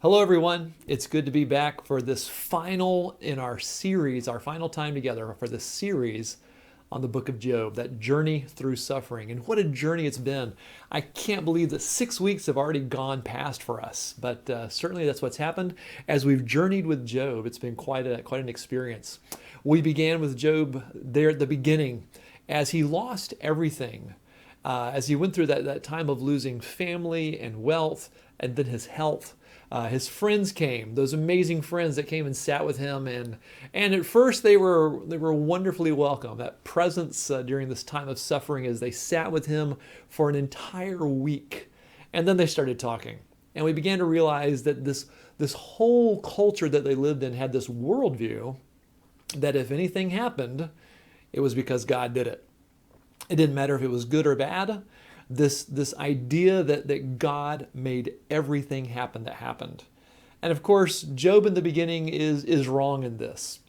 Hello, everyone. It's good to be back for this final in our series, our final time together for this series on the book of Job, that journey through suffering. And what a journey it's been. I can't believe that 6 weeks have already gone past for us, but certainly that's what's happened. As we've journeyed with Job, it's been quite an experience. We began with Job there at the beginning as he lost everything. As he went through that time of losing family and wealth and then his health. His friends came, those amazing friends that came and sat with him, and at first they were wonderfully welcome. That presence during this time of suffering, as they sat with him for an entire week, and then they started talking, and we began to realize that this whole culture that they lived in had this worldview that if anything happened, it was because God did it. It didn't matter if it was good or bad. This idea that God made everything happen that happened. And of course, Job in the beginning is wrong in this.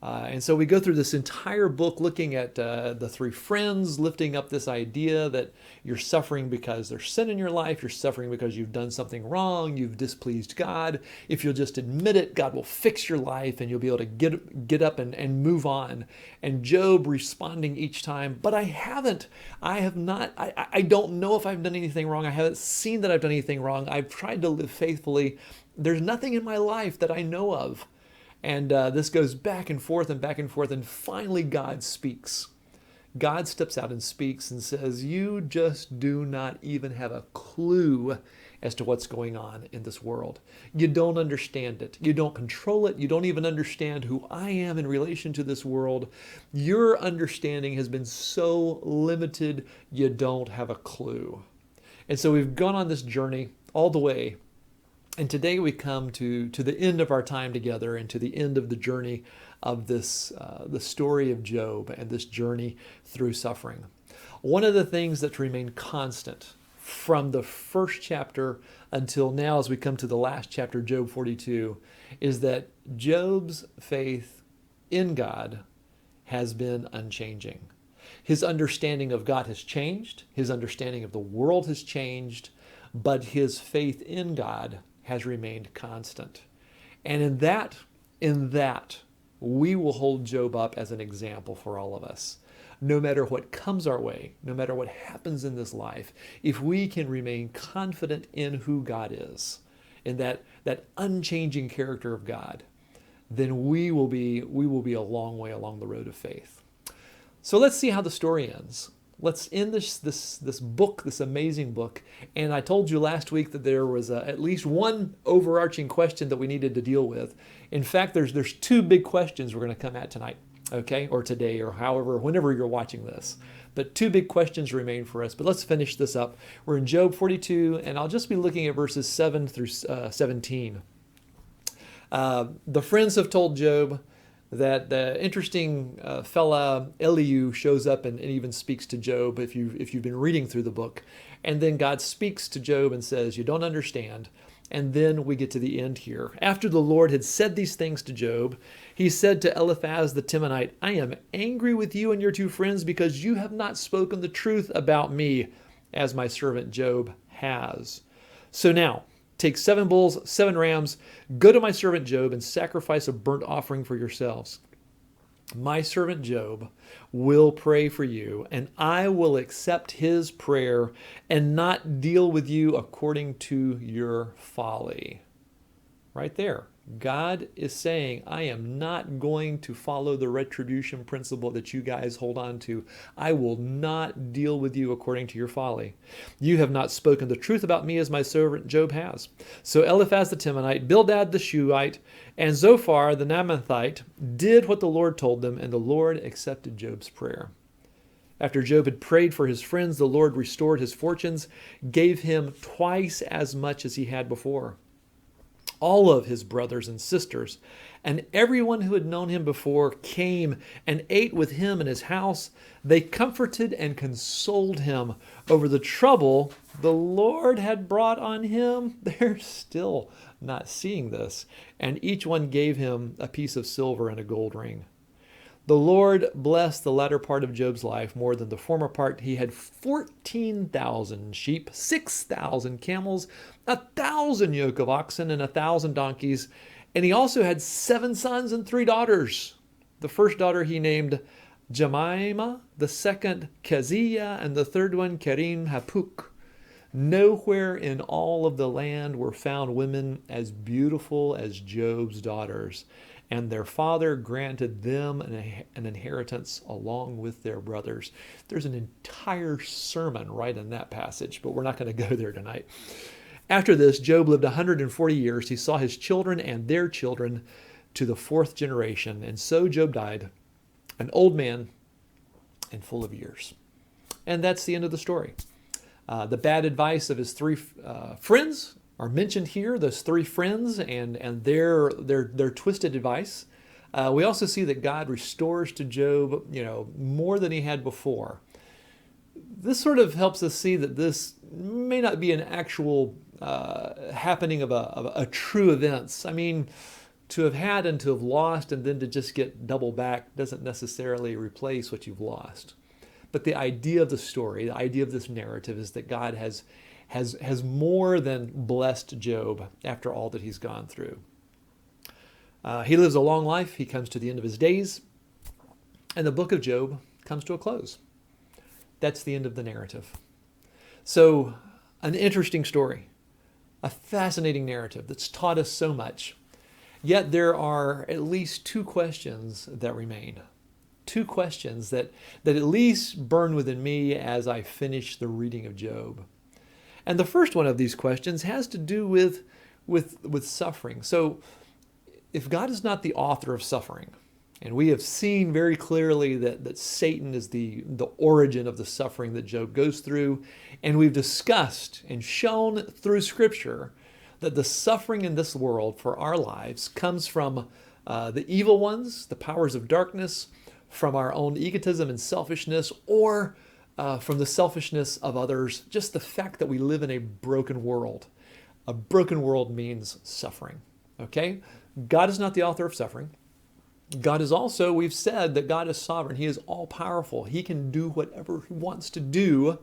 And so we go through this entire book looking at the three friends, lifting up this idea that you're suffering because there's sin in your life, you're suffering because you've done something wrong, you've displeased God. If you'll just admit it, God will fix your life and you'll be able to get up and move on. And Job responding each time, but I haven't. I have not. I don't know if I've done anything wrong. I haven't seen that I've done anything wrong. I've tried to live faithfully. There's nothing in my life that I know of. And this goes back and forth, and finally God speaks. God steps out and speaks and says, you just do not even have a clue as to what's going on in this world. You don't understand it. You don't control it. You don't even understand who I am in relation to this world. Your understanding has been so limited, you don't have a clue. And so we've gone on this journey all the way. And today we come to the end of our time together and to the end of the journey of this, the story of Job and this journey through suffering. One of the things that's remained constant from the first chapter until now, as we come to the last chapter, Job 42, is that Job's faith in God has been unchanging. His understanding of God has changed. His understanding of the world has changed, but his faith in God has remained constant. And in that, we will hold Job up as an example for all of us. No matter what comes our way, no matter what happens in this life, if we can remain confident in who God is, in that unchanging character of God, then we will be a long way along the road of faith. So let's see how the story ends. Let's end this book, this amazing book. And I told you last week that there was at least one overarching question that we needed to deal with. In fact, there's two big questions we're going to come at tonight, okay, or today, or however, whenever you're watching this. But two big questions remain for us. But let's finish this up. We're in Job 42, and I'll just be looking at verses 7 through 17. The friends have told Job that the interesting fella Elihu shows up and even speaks to Job if you've been reading through the book. And then God speaks to Job and says, you don't understand. And then we get to the end here. After the Lord had said these things to Job, he said to Eliphaz the Temanite, I am angry with you and your two friends because you have not spoken the truth about me, as my servant Job has. So now, take 7 bulls, 7 rams, go to my servant Job and sacrifice a burnt offering for yourselves. My servant Job will pray for you, and I will accept his prayer and not deal with you according to your folly. Right there. God is saying, I am not going to follow the retribution principle that you guys hold on to. I will not deal with you according to your folly. You have not spoken the truth about me as my servant Job has. So Eliphaz the Temanite, Bildad the Shuhite, and Zophar the Naamathite did what the Lord told them, and the Lord accepted Job's prayer. After Job had prayed for his friends, the Lord restored his fortunes, gave him twice as much as he had before. All of his brothers and sisters, and everyone who had known him before came and ate with him in his house. They comforted and consoled him over the trouble the Lord had brought on him. They're still not seeing this. And each one gave him a piece of silver and a gold ring. The Lord blessed the latter part of Job's life more than the former part. He had 14,000 sheep, 6,000 camels, 1,000 yoke of oxen, and 1,000 donkeys. And he also had 7 sons and 3 daughters. The first daughter he named Jemima, the second Keziah, and the third one Kerim Hapuk. Nowhere in all of the land were found women as beautiful as Job's daughters, and their father granted them an inheritance along with their brothers. There's an entire sermon right in that passage, but we're not going to go there tonight. After this, Job lived 140 years. He saw his children and their children to the 4th generation, and so Job died, an old man and full of years. And that's the end of the story. The bad advice of his 3 friends are mentioned here, those 3 friends and their twisted advice. We also see that God restores to Job, more than he had before. This sort of helps us see that this may not be an actual happening of a true events. I mean, to have had and to have lost and then to just get double back doesn't necessarily replace what you've lost. But the idea of the story, the idea of this narrative is that God has more than blessed Job after all that he's gone through. He lives a long life. He comes to the end of his days. And the book of Job comes to a close. That's the end of the narrative. So, an interesting story. A fascinating narrative that's taught us so much. Yet there are at least 2 questions that remain. 2 questions that at least burn within me as I finish the reading of Job. And the first one of these questions has to do with suffering. So if God is not the author of suffering, and we have seen very clearly that Satan is the origin of the suffering that Job goes through, and we've discussed and shown through Scripture that the suffering in this world for our lives comes from the evil ones, the powers of darkness, from our own egotism and selfishness, or from the selfishness of others, just the fact that we live in a broken world. A broken world means suffering, okay? God is not the author of suffering. God is also, we've said that God is sovereign. He is all-powerful. He can do whatever he wants to do.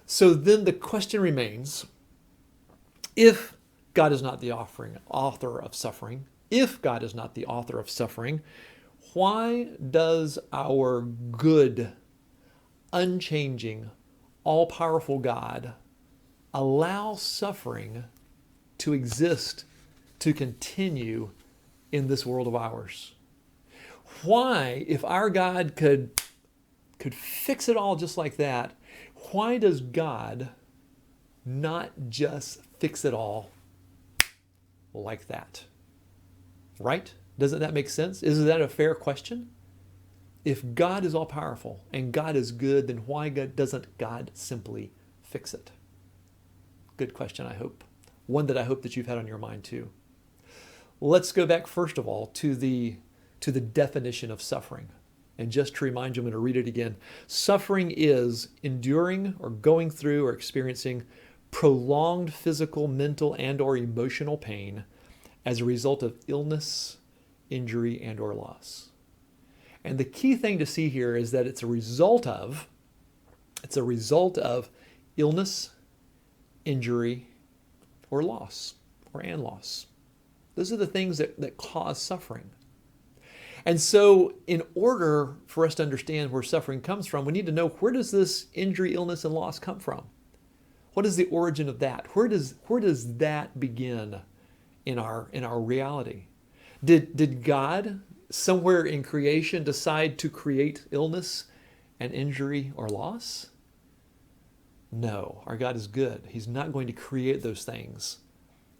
So then the question remains, if God is not the author of suffering, if God is not the author of suffering, why does our good, unchanging, all-powerful God allow suffering to exist, to continue in this world of ours? Why, if our God could fix it all just like that, why does God not just fix it all like that? Right? Doesn't that make sense? Isn't that a fair question? If God is all-powerful and God is good, then why doesn't God simply fix it? Good question, I hope. One that I hope that you've had on your mind too. Let's go back first of all to the definition of suffering. And just to remind you, I'm going to read it again. Suffering is enduring or going through or experiencing prolonged physical, mental, and or emotional pain as a result of illness, injury, and or loss. And the key thing to see here is that it's a result of illness, injury, or loss, and loss. Those are the things that cause suffering. And so in order for us to understand where suffering comes from, we need to know, where does this injury, illness, and loss come from? What is the origin of that? Where does that begin in our reality? Did God somewhere in creation decide to create illness and injury or loss? No, our God is good. He's not going to create those things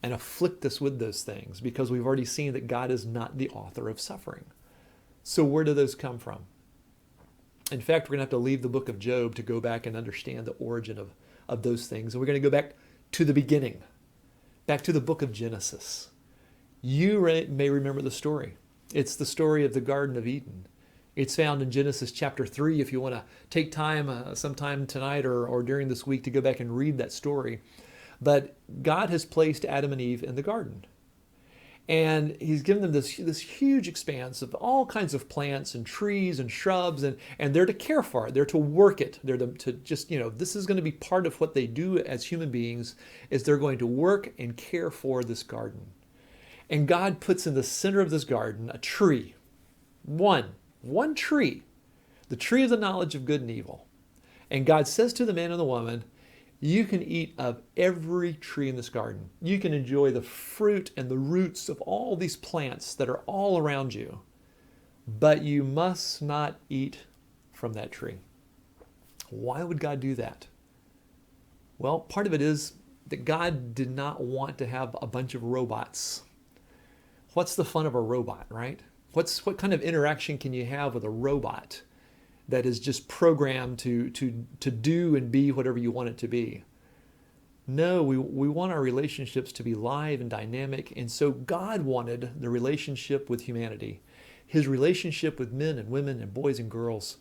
and afflict us with those things, because we've already seen that God is not the author of suffering. So where do those come from? In fact, we're going to have to leave the book of Job to go back and understand the origin of those things. And we're going to go back to the beginning, back to the book of Genesis. You may remember the story. It's the story of the Garden of Eden. It's found in Genesis chapter 3. If you want to take time sometime tonight or during this week to go back and read that story. But God has placed Adam and Eve in the garden. And he's given them this huge expanse of all kinds of plants and trees and shrubs, and they're to care for it. They're to work it. They're to just, this is going to be part of what they do as human beings, is they're going to work and care for this garden. And God puts in the center of this garden a tree. One tree. The tree of the knowledge of good and evil. And God says to the man and the woman, you can eat of every tree in this garden. You can enjoy the fruit and the roots of all these plants that are all around you. But you must not eat from that tree. Why would God do that? Well, part of it is that God did not want to have a bunch of robots. What's the fun of a robot, right? What kind of interaction can you have with a robot that is just programmed to do and be whatever you want it to be? No, we want our relationships to be live and dynamic. And so God wanted the relationship with humanity, his relationship with men and women and boys and girls.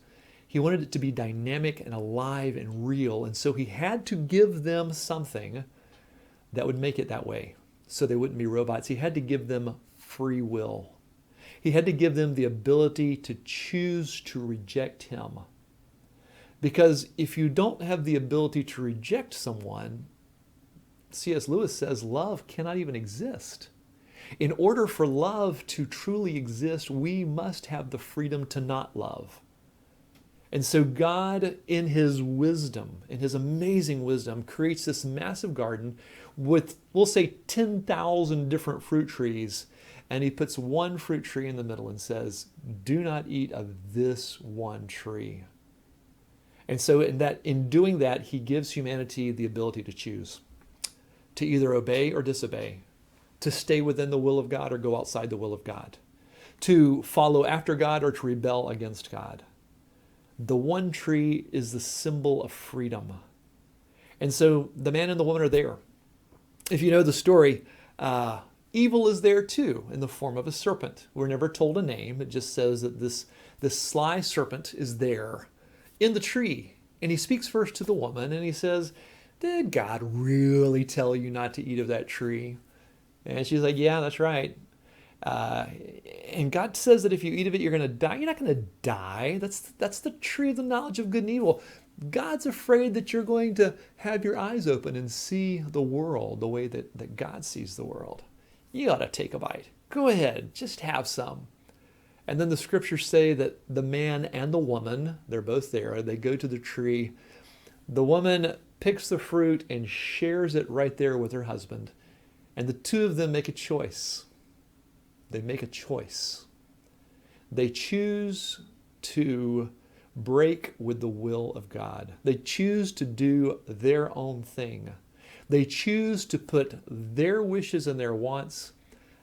He wanted it to be dynamic and alive and real. And so he had to give them something that would make it that way, so they wouldn't be robots. He had to give them free will. He had to give them the ability to choose to reject him. Because if you don't have the ability to reject someone, C.S. Lewis says love cannot even exist. In order for love to truly exist, we must have the freedom to not love. And so God, in his wisdom, in his amazing wisdom, creates this massive garden with, we'll say, 10,000 different fruit trees. And he puts one fruit tree in the middle and says, do not eat of this one tree. And so in doing that, he gives humanity the ability to choose, to either obey or disobey, to stay within the will of God or go outside the will of God, to follow after God or to rebel against God. The one tree is the symbol of freedom. And so the man and the woman are there. If you know the story, evil is there too, in the form of a serpent. We're never told a name. It just says that this sly serpent is there in the tree. And he speaks first to the woman and he says, did God really tell you not to eat of that tree? And she's like, yeah, that's right. And God says that if you eat of it, you're going to die. You're not going to die. That's the tree of the knowledge of good and evil. God's afraid that you're going to have your eyes open and see the world the way that God sees the world. You ought to take a bite. Go ahead, just have some. And then the scriptures say that the man and the woman, they're both there, they go to the tree. The woman picks the fruit and shares it right there with her husband. And the two of them make a choice. They make a choice. They choose to break with the will of God. They choose to do their own thing. They choose to put their wishes and their wants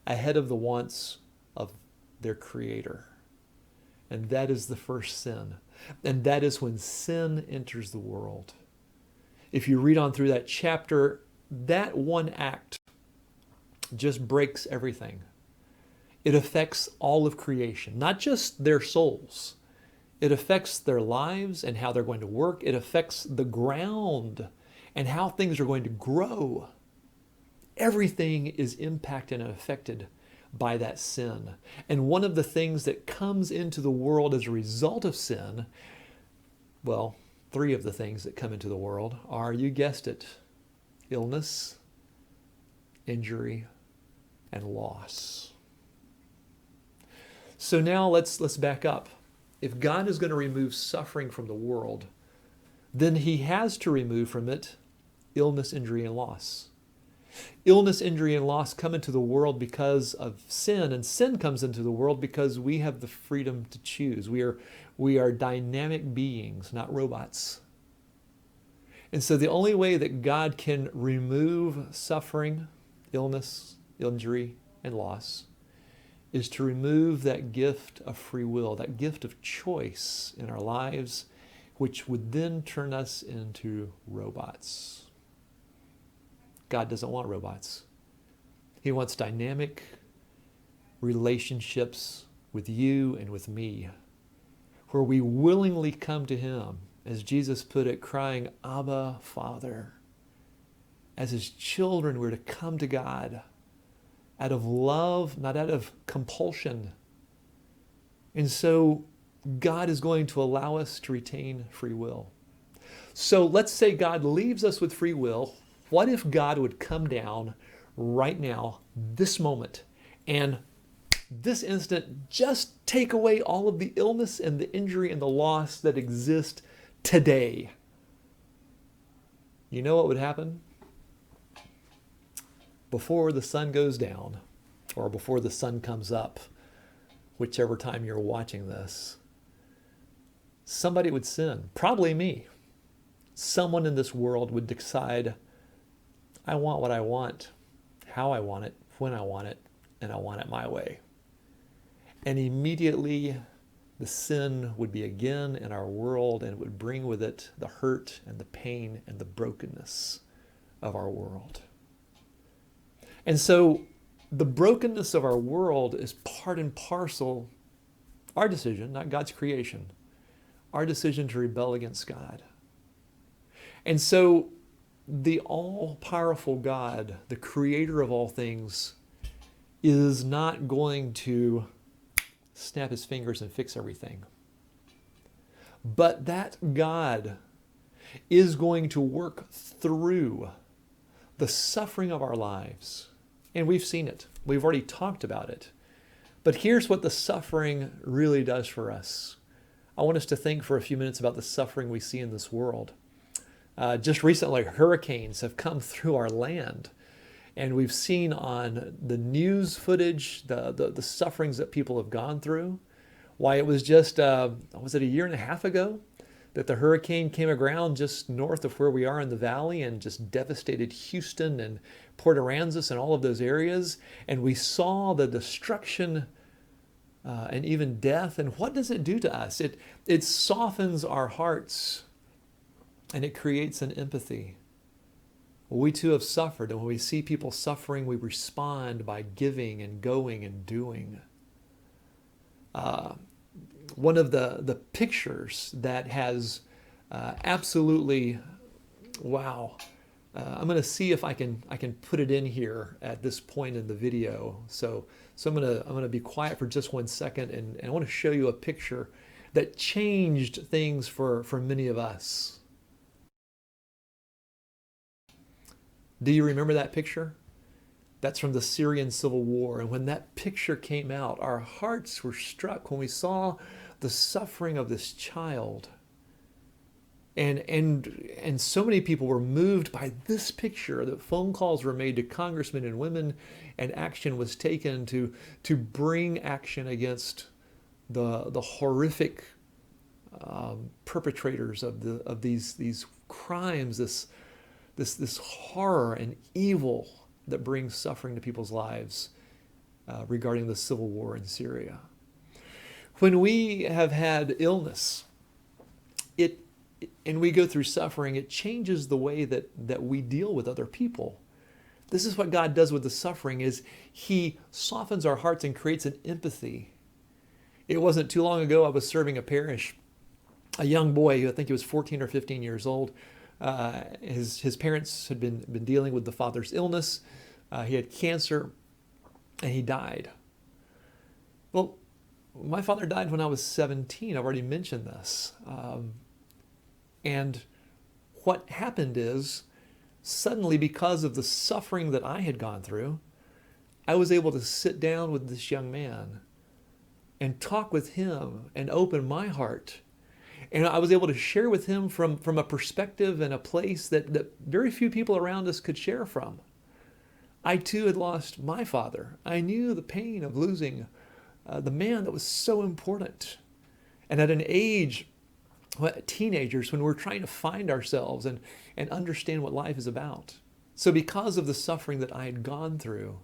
ahead of the wants of their Creator. And that is the first sin. And that is when sin enters the world. If you read on through that chapter, that one act just breaks everything. It affects all of creation, not just their souls. It affects their lives and how they're going to work. It affects the ground and how things are going to grow. Everything is impacted and affected by that sin. And one of the things that comes into the world as a result of sin, well, three of the things that come into the world are, you guessed it, illness, injury, and loss. So now let's back up. If God is going to remove suffering from the world, then he has to remove from it illness, injury, and loss. Illness, injury, and loss come into the world because of sin, and sin comes into the world because we have the freedom to choose. We are dynamic beings, not robots. And so the only way that God can remove suffering, illness, injury, and loss is to remove that gift of free will, that gift of choice in our lives, which would then turn us into robots. God doesn't want robots. He wants dynamic relationships with you and with me, where we willingly come to him, as Jesus put it, crying, Abba, Father. As his children, we're to come to God, out of love, not out of compulsion. And so God is going to allow us to retain free will. So let's say God leaves us with free will. What if God would come down right now, this moment, and this instant just take away all of the illness and the injury and the loss that exist today? You know what would happen? Before the sun goes down, or before the sun comes up, whichever time you're watching this, somebody would sin, probably me. Someone in this world would decide, I want what I want, how I want it, when I want it, and I want it my way. And immediately the sin would be again in our world, and it would bring with it the hurt and the pain and the brokenness of our world. And so the brokenness of our world is part and parcel our decision, not God's creation, our decision to rebel against God. And so the all-powerful God, the creator of all things, is not going to snap his fingers and fix everything. But that God is going to work through the suffering of our lives. And we've seen it. We've already talked about it. But here's what the suffering really does for us. I want us to think for a few minutes about the suffering we see in this world. Just recently, hurricanes have come through our land. And we've seen on the news footage the sufferings that people have gone through. Why, it was just, was it a year and a half ago that the hurricane came aground just north of where we are in the valley and just devastated Houston and Port Aransas and all of those areas. And we saw the destruction and even death. And what does it do to us? It softens our hearts and it creates an empathy. We too have suffered, and when we see people suffering, we respond by giving and going and doing. One of the pictures that has absolutely, wow, I'm going to see if I can put it in here at this point in the video. So I'm going to be quiet for just 1 second, and I want to show you a picture that changed things for many of us. Do you remember that picture? That's from the Syrian civil war. And when that picture came out, our hearts were struck when we saw the suffering of this child. And so many people were moved by this picture that phone calls were made to congressmen and women, and action was taken to bring action against the horrific perpetrators of these crimes, this horror and evil that brings suffering to people's lives regarding the civil war in Syria. When we have had illness, and we go through suffering, it changes the way that we deal with other people. This is what God does with the suffering, is he softens our hearts and creates an empathy. It wasn't too long ago I was serving a parish. A young boy, I think he was 14 or 15 years old, his parents had been dealing with the father's illness. He had cancer, and he died. Well, my father died when I was 17. I've already mentioned this. And what happened is, suddenly, because of the suffering that I had gone through, I was able to sit down with this young man and talk with him and open my heart. And I was able to share with him from a perspective and a place that very few people around us could share from. I too had lost my father. I knew the pain of losing the man that was so important. And at an age, teenagers, when we're trying to find ourselves and understand what life is about. So because of the suffering that I had gone through,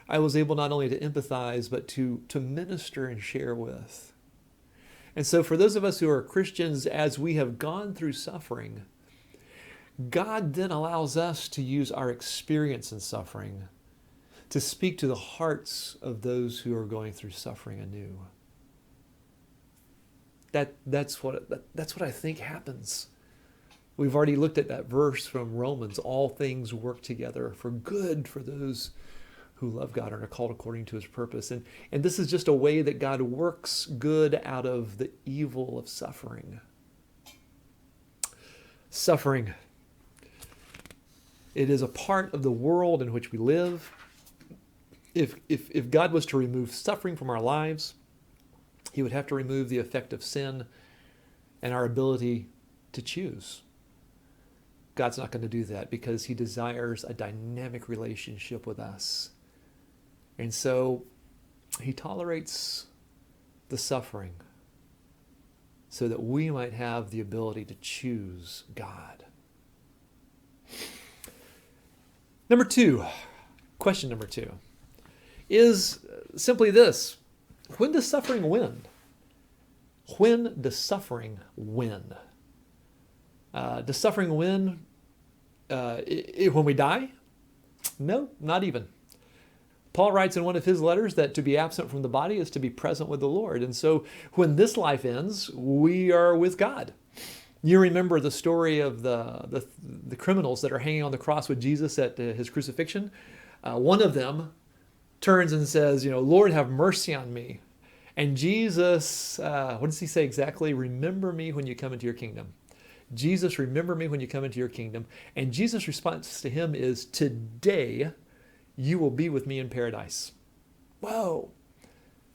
I was able not only to empathize, but to minister and share with. And so for those of us who are Christians, as we have gone through suffering, God then allows us to use our experience in suffering to speak to the hearts of those who are going through suffering anew. That's what I think happens. We've already looked at that verse from Romans. All things work together for good for those who love God and are called according to his purpose. And this is just a way that God works good out of the evil of suffering. Suffering. It is a part of the world in which we live. If God was to remove suffering from our lives, he would have to remove the effect of sin and our ability to choose. God's not going to do that because he desires a dynamic relationship with us. And so he tolerates the suffering so that we might have the ability to choose God. Question number two, is simply this: when does suffering win? When does suffering win? Does suffering win when we die? No, not even. Paul writes in one of his letters that to be absent from the body is to be present with the Lord. And so when this life ends, we are with God. You remember the story of the criminals that are hanging on the cross with Jesus at his crucifixion. One of them turns and says, Lord, have mercy on me. And Jesus, what does he say exactly? Remember me when you come into your kingdom. Jesus, remember me when you come into your kingdom. And Jesus' response to him is, today you will be with me in paradise. Whoa.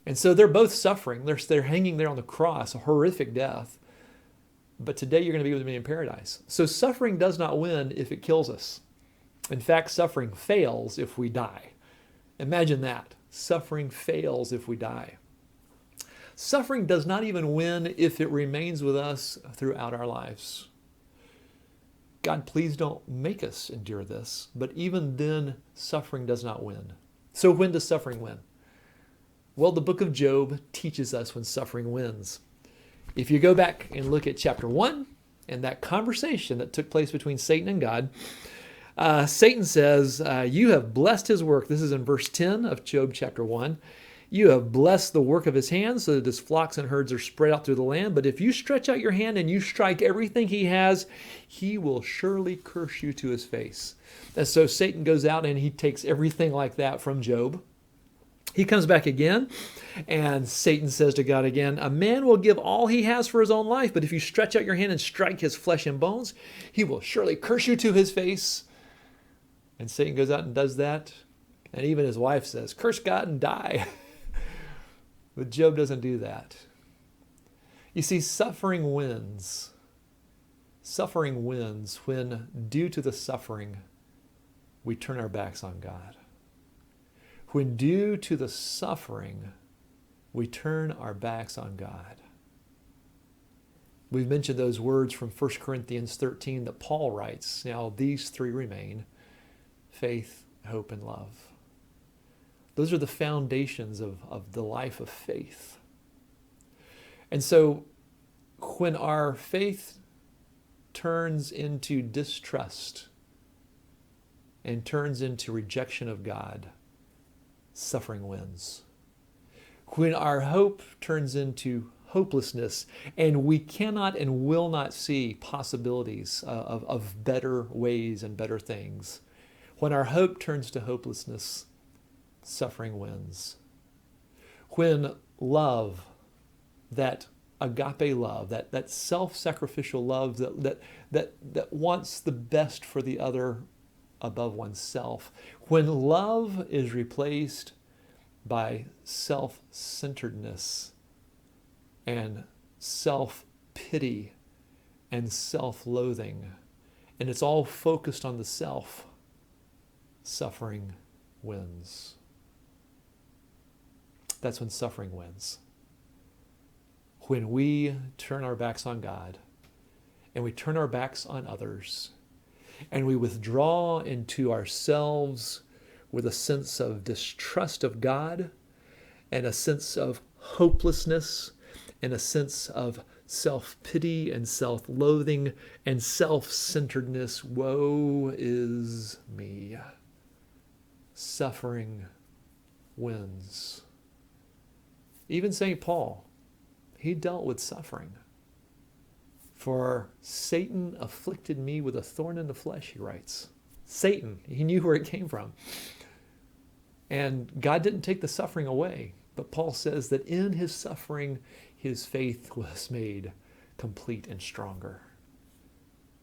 And so they're both suffering. They're hanging there on the cross, a horrific death. But today you're going to be with me in paradise. So suffering does not win if it kills us. In fact, suffering fails if we die. Imagine that. Suffering fails if we die. Suffering does not even win if it remains with us throughout our lives. God, please don't make us endure this. But even then, suffering does not win. So when does suffering win? Well, the book of Job teaches us when suffering wins. If you go back and look at chapter 1 and that conversation that took place between Satan and God, Satan says, you have blessed his work. This is in verse 10 of Job chapter 1. You have blessed the work of his hands so that his flocks and herds are spread out through the land. But if you stretch out your hand and you strike everything he has, he will surely curse you to his face. And so Satan goes out and he takes everything like that from Job. He comes back again, and Satan says to God again, a man will give all he has for his own life, but if you stretch out your hand and strike his flesh and bones, he will surely curse you to his face. And Satan goes out and does that. And even his wife says, curse God and die. But Job doesn't do that. You see, suffering wins. Suffering wins when, due to the suffering, we turn our backs on God. When due to the suffering, we turn our backs on God. We've mentioned those words from 1 Corinthians 13 that Paul writes. Now, these three remain: faith, hope, and love. Those are the foundations of the life of faith. And so when our faith turns into distrust and turns into rejection of God, suffering wins. When our hope turns into hopelessness and we cannot and will not see possibilities of better ways and better things, when our hope turns to hopelessness, suffering wins. When love, that agape love, that self-sacrificial love that wants the best for the other above oneself, when love is replaced by self-centeredness and self-pity and self-loathing, and it's all focused on the self, suffering wins. That's when suffering wins. When we turn our backs on God and we turn our backs on others and we withdraw into ourselves with a sense of distrust of God and a sense of hopelessness and a sense of self-pity and self-loathing and self-centeredness. Woe is me. Suffering wins. Even St. Paul, he dealt with suffering. For Satan afflicted me with a thorn in the flesh, he writes. Satan, he knew where it came from. And God didn't take the suffering away, but Paul says that in his suffering, his faith was made complete and stronger.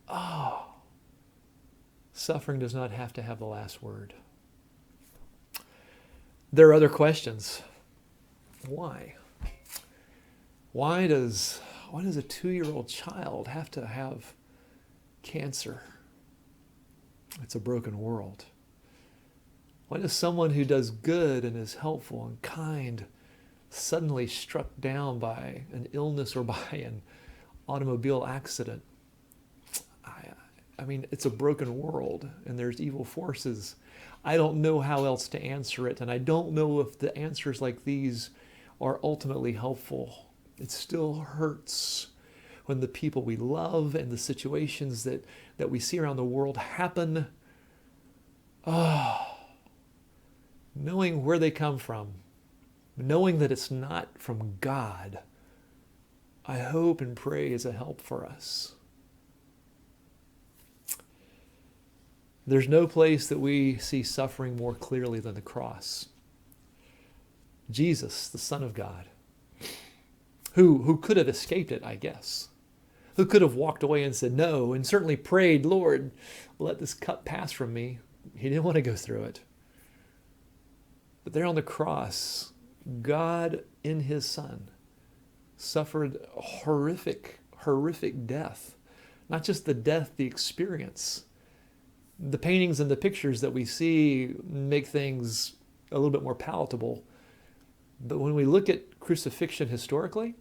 Oh, suffering does not have to have the last word. There are other questions. Why? Why does a 2-year-old child have to have cancer? It's a broken world. Why does someone who does good and is helpful and kind suddenly struck down by an illness or by an automobile accident? I mean, it's a broken world and there's evil forces. I don't know how else to answer it, and I don't know if the answers like these are ultimately helpful. It still hurts when the people we love and the situations that we see around the world happen. Knowing where they come from, knowing that it's not from God, I hope and pray is a help for us. There's no place that we see suffering more clearly than the cross. Jesus, the Son of God, who could have escaped it, I guess, who could have walked away and said no, and certainly prayed, Lord, let this cup pass from me. He didn't want to go through it. But there on the cross, God in his Son suffered a horrific death. Not just the death, the experience. The paintings and the pictures that we see make things a little bit more palatable. But when we look at crucifixion historically,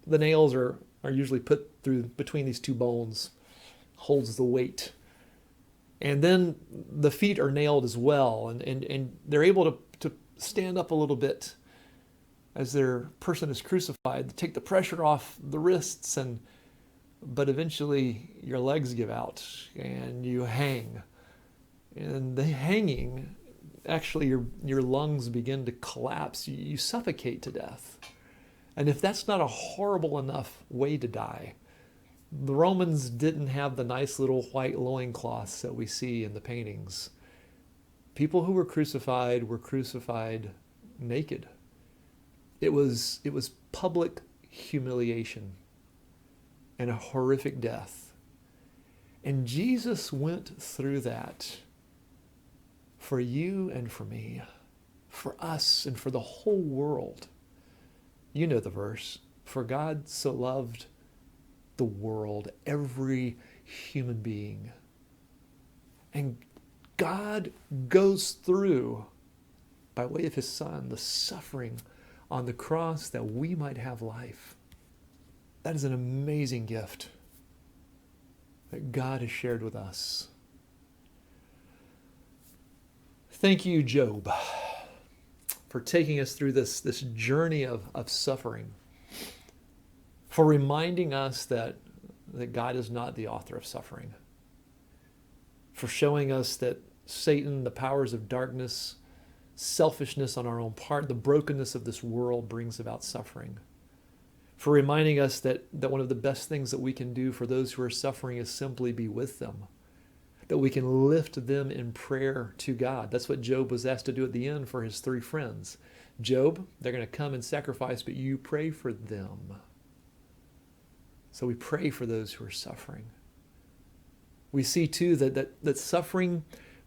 the nails are usually put through between these two bones, holds the weight. And then the feet are nailed as well, and they're able to stand up a little bit as their person is crucified, to take the pressure off the wrists, but eventually your legs give out and you hang. And the hanging, actually your lungs begin to collapse. You suffocate to death. And if that's not a horrible enough way to die, the Romans didn't have the nice little white loincloths that we see in the paintings. People who were crucified naked. It was public humiliation and a horrific death. And Jesus went through that for you and for me, for us and for the whole world. You know the verse, for God so loved the world, every human being. And God goes through, by way of his Son, the suffering on the cross that we might have life. That is an amazing gift that God has shared with us. Thank you, Job, for taking us through this journey of suffering, for reminding us that God is not the author of suffering, for showing us that Satan, the powers of darkness, selfishness on our own part, the brokenness of this world brings about suffering, for reminding us that one of the best things that we can do for those who are suffering is simply be with them, that we can lift them in prayer to God. That's what Job was asked to do at the end for his 3 friends. Job, they're going to come and sacrifice, but you pray for them. So we pray for those who are suffering. We see too that suffering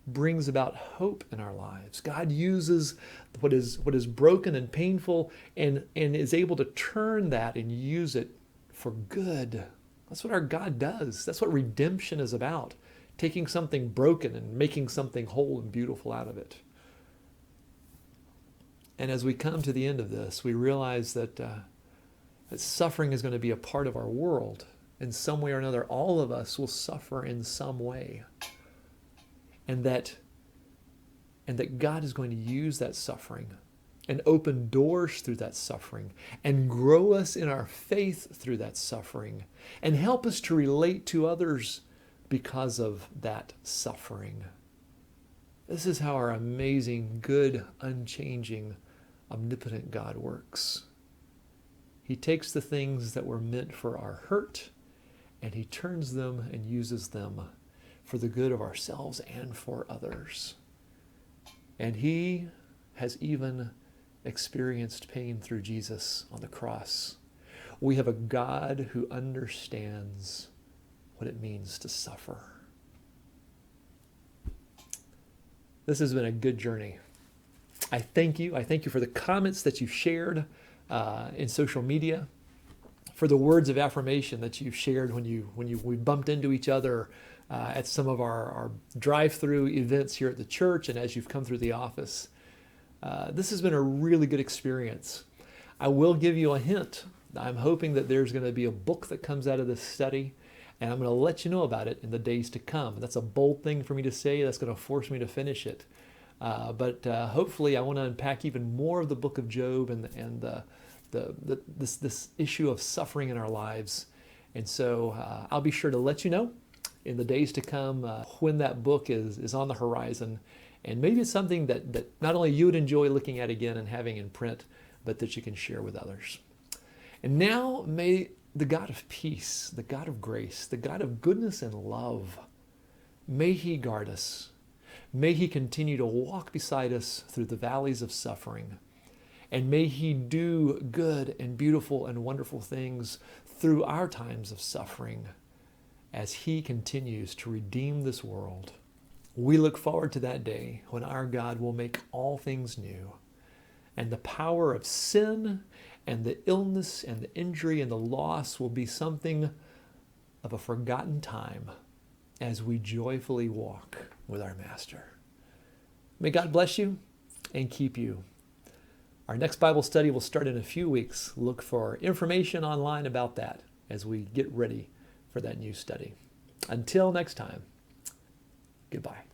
brings about hope in our lives. God uses what is broken and painful and is able to turn that and use it for good. That's what our God does. That's what redemption is about. Taking something broken and making something whole and beautiful out of it. And as we come to the end of this, we realize that suffering is going to be a part of our world. In some way or another, all of us will suffer in some way. And that God is going to use that suffering and open doors through that suffering and grow us in our faith through that suffering and help us to relate to others because of that suffering. This is how our amazing, good, unchanging, omnipotent God works. He takes the things that were meant for our hurt and he turns them and uses them for the good of ourselves and for others. And he has even experienced pain through Jesus on the cross. We have a God who understands what it means to suffer. This has been a good journey. I thank you. I thank you for the comments that you've shared in social media, for the words of affirmation that you've shared when we bumped into each other at some of our drive-through events here at the church and as you've come through the office. This has been a really good experience. I will give you a hint. I'm hoping that there's going to be a book that comes out of this study, and I'm going to let you know about it in the days to come. That's a bold thing for me to say. That's going to force me to finish it. But hopefully I want to unpack even more of the book of Job and this issue of suffering in our lives. And so I'll be sure to let you know in the days to come when that book is on the horizon. And maybe it's something that not only you would enjoy looking at again and having in print, but that you can share with others. And now may the God of peace, the God of grace, the God of goodness and love, may he guard us. May he continue to walk beside us through the valleys of suffering. And may he do good and beautiful and wonderful things through our times of suffering as he continues to redeem this world. We look forward to that day when our God will make all things new, and the power of sin and the illness and the injury and the loss will be something of a forgotten time as we joyfully walk with our Master. May God bless you and keep you. Our next Bible study will start in a few weeks. Look for information online about that as we get ready for that new study. Until next time, goodbye.